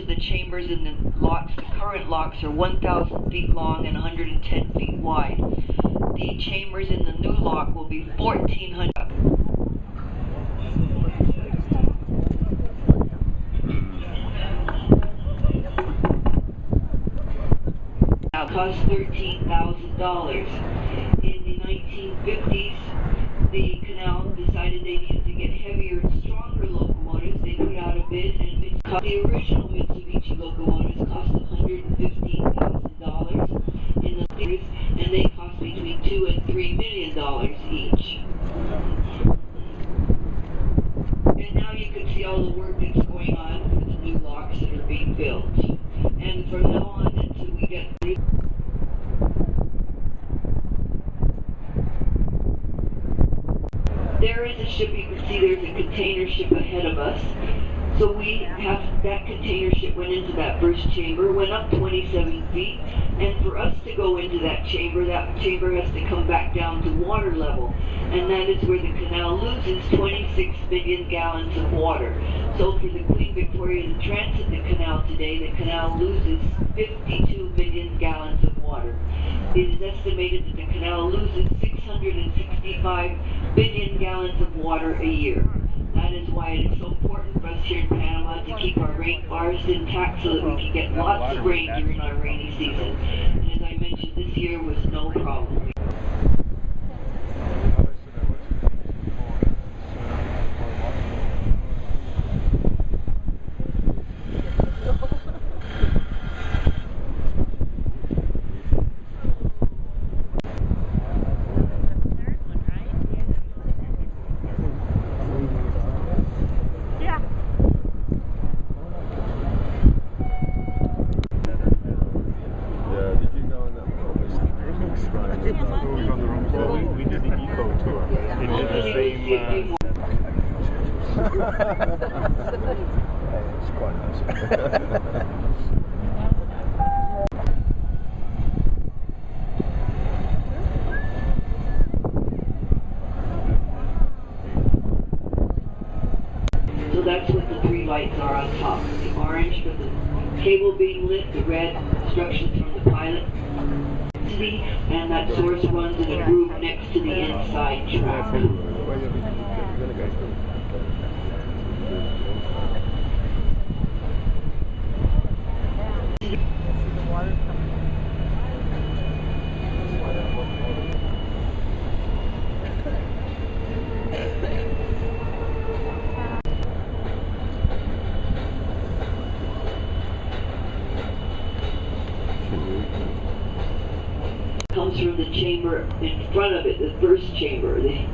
of the chambers in the locks, the current locks, are 1,000 feet long and 110 feet wide. The chambers in the new lock will be 1,400. Now cost $13,000. In the 1950s, the canal decided they needed to get heavier and stronger locomotives. They put out a bid, and the original Mitsubishi locomotives cost $115,000 in the years, and they cost between $2 and $3 million each. And now you can see all the work that's going on for the new locks that are being built. And from now on until we get there is a ship, you can see there's a container ship ahead of us. So we have, that container ship went into that first chamber, went up 27 feet, and for us to go into that chamber has to come back down to water level. And that is where the canal loses 26 million gallons of water. So for the Queen Victoria to transit the canal today, the canal loses 52 million gallons of water. It is estimated that the canal loses 665 billion gallons of water a year. That is why it is so important for us here in Panama to keep our rain bars intact so that we can get lots of rain during our rainy season. And as I mentioned, this year was no problem. We did the eco tour. It did the same. It's quite nice. So that's what the three lights are on top. The orange for the cable being lit, the red instructions from the pilot, and that source runs in a groove next to the inside track. Comes from the chamber in front of it, the first chamber, the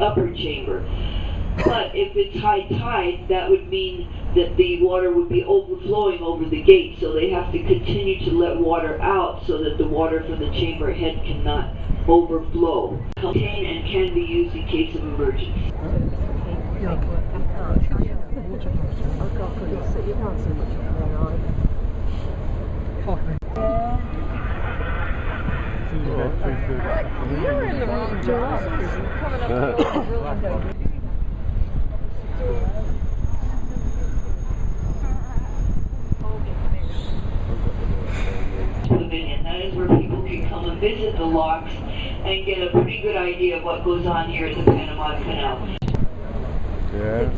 upper chamber. But if it's high tide, that would mean that the water would be overflowing over the gate, so they have to continue to let water out so that the water from the chamber head cannot overflow. Contain and can be used in case of emergency. You were in the wrong job. Coming up Pavilion. That is where people can come and visit the locks and get a pretty good idea of what goes on here at the Panama Canal. Yeah.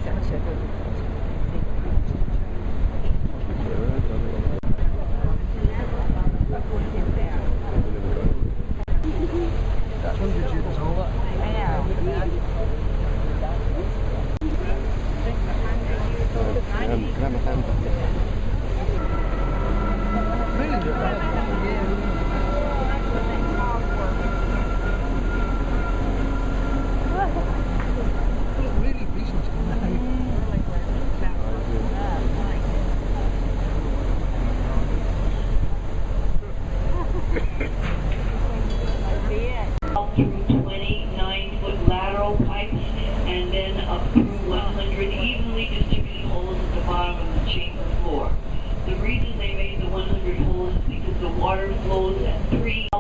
Through 29-foot lateral pipes and then up through 100 evenly distributed holes at the bottom of the chamber floor. The reason they made the 100 holes is because the water flows at 3.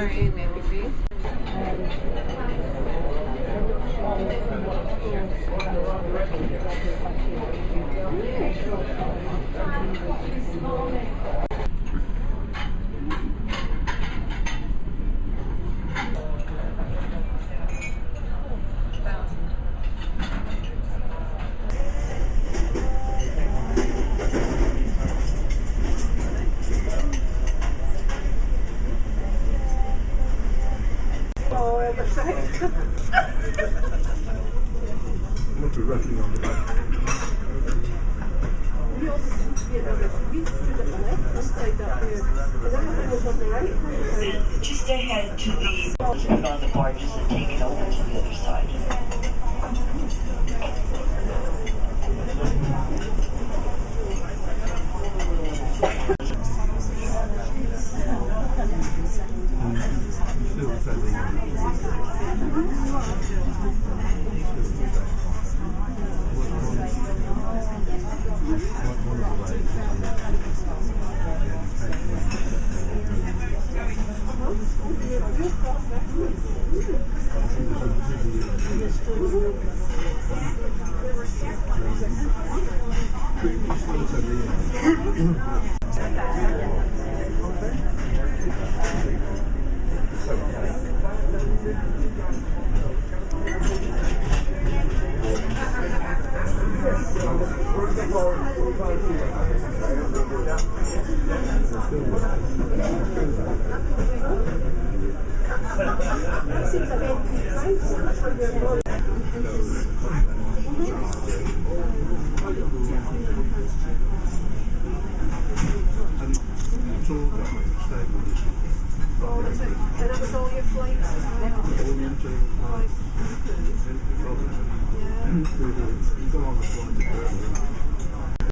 Sorry, maybe. What's the writing on the back? And just ahead to the put on the barges and take it over to the other side. Go on the phone.